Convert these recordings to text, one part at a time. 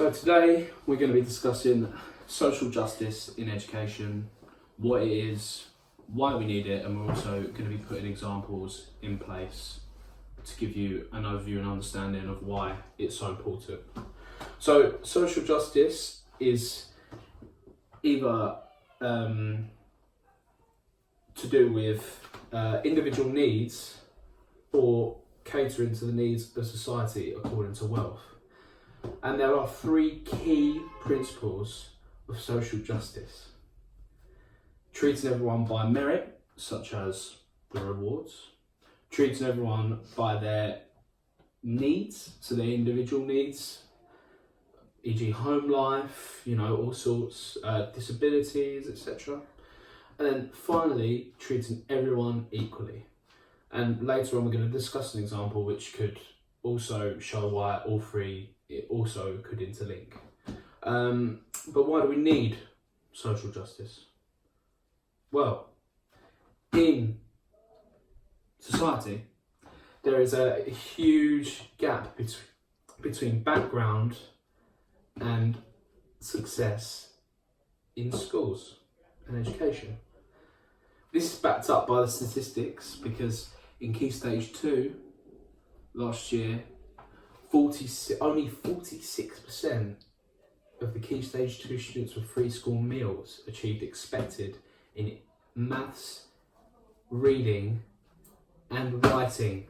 So today we're going to be discussing social justice in education, what it is, why we need it, and we're also going to be putting examples in place to give you an overview and understanding of why it's so important. So social justice is either to do with individual needs or catering to the needs of society according to wealth. And there are three key principles of social justice. Treating everyone by merit, such as the rewards. Treating everyone by their needs, so their individual needs, e.g. home life, all sorts, disabilities, etc. And then finally, treating everyone equally. And later on we're going to discuss an example which could also show why all three it also could interlink. But why do we need social justice? Well, in society, there is a huge gap between background and success in schools and education. This is backed up by the statistics because in Key Stage 2 last year, only 46% of the Key Stage 2 students with free school meals achieved expected in maths, reading and writing.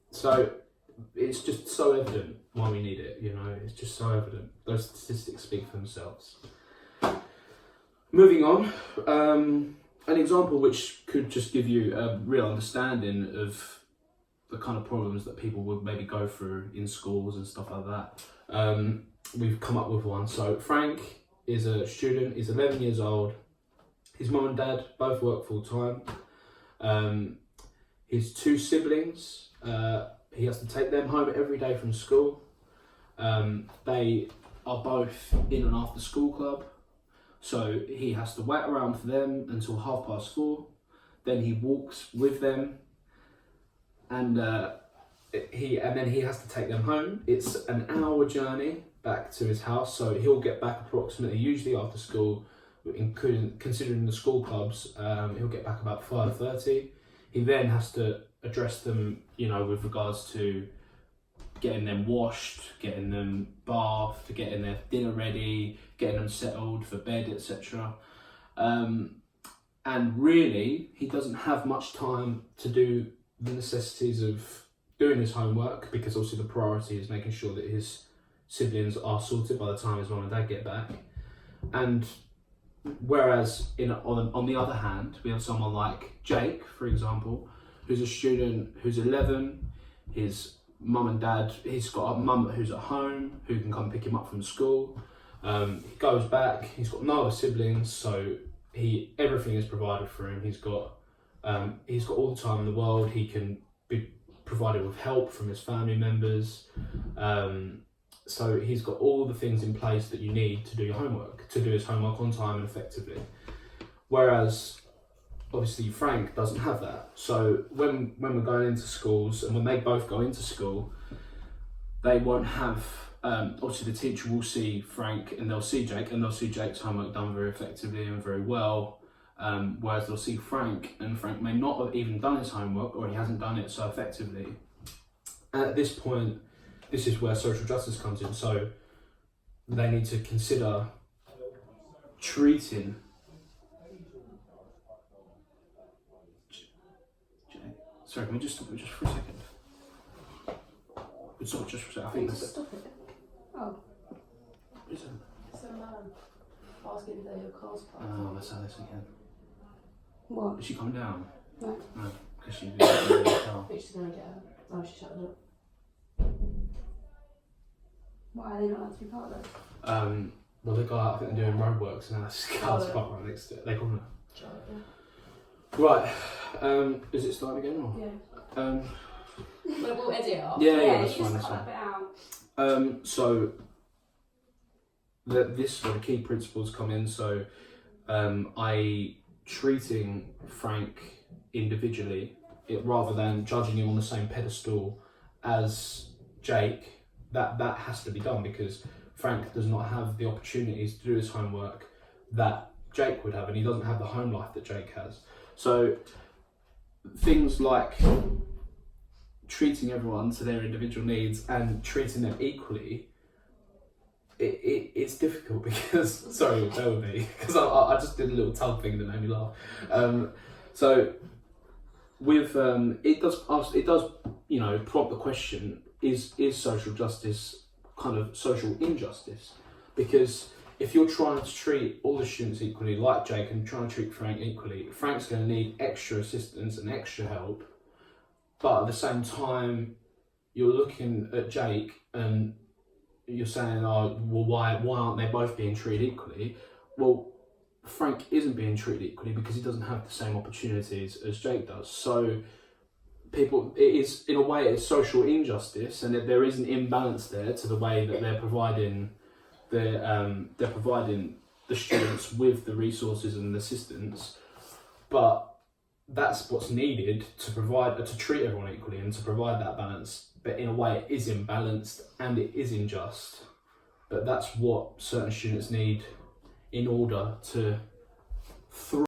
So it's just so evident why we need it, it's just so evident. Those statistics speak for themselves. Moving on, an example which could just give you a real understanding of the kind of problems that people would maybe go through in schools and stuff like that. We've come up with one. So Frank is a student, he's 11 years old. His mum and dad both work full time. His two siblings, he has to take them home every day from school. They are both in an after school club. So he has to wait around for them until 4:30. Then he walks with them, and then he has to take them home. It's an hour journey back to his house, so he'll get back approximately, usually after school, considering the school clubs, he'll get back about 5:30. He then has to address them, with regards to getting them washed, getting them bathed, getting their dinner ready, getting them settled for bed, etc. And really, he doesn't have much time to do the necessities of doing his homework, because obviously the priority is making sure that his siblings are sorted by the time his mum and dad get back. And whereas on the other hand, we have someone like Jake, for example, who's a student who's 11, his mum and dad, he's got a mum who's at home who can come pick him up from school. He goes back, he's got no other siblings, so everything is provided for him. He's got all the time in the world. He can be provided with help from his family members. So he's got all the things in place that you need to do your homework, to do his homework on time and effectively. Whereas obviously Frank doesn't have that. So when we're going into schools, and when they both go into school, they won't have, obviously the teacher will see Frank and they'll see Jake, and they'll see Jake's homework done very effectively and very well. Whereas they'll see Frank, and Frank may not have even done his homework, or he hasn't done it so effectively. And at this point, this is where social justice comes in. So they need to consider treating Sorry, can we just stop it just for a second? We'd stop it just for a second. I think that's stop it. Oh. What is it? So asking if they're your car's parked. Oh, let's have this again. What? Is she coming down? No. No, because she's in the car. I think she's going to get her. Oh, she shut it up. Why are they not allowed to be part of it? Well, they got out, I think they're doing roadworks, and this car's parked right next to it. They probably. Right, is it starting again or? Yeah. We'll edit it off. Yeah, that's you fine. just cut that bit out. So this is where the key principles come in. So, treating Frank individually, rather than judging him on the same pedestal as Jake, that has to be done because Frank does not have the opportunities to do his homework that Jake would have, and he doesn't have the home life that Jake has. So things like treating everyone to their individual needs and treating them equally, it's difficult because, sorry, bear with me, because I just did a little tongue thing that made me laugh. So with it does you know, prompt the question: is social justice kind of social injustice? Because if you're trying to treat all the students equally, like Jake, and trying to treat Frank equally, Frank's going to need extra assistance and extra help. But at the same time, you're looking at Jake and you're saying, oh, well, why aren't they both being treated equally? Well, Frank isn't being treated equally because he doesn't have the same opportunities as Jake does. So it is, in a way, it's social injustice, and there is an imbalance there to the way that they're providing the students with the resources and assistance. But that's what's needed to treat everyone equally and to provide that balance. But in a way, it is imbalanced and it is unjust. But that's what certain students need in order to thrive.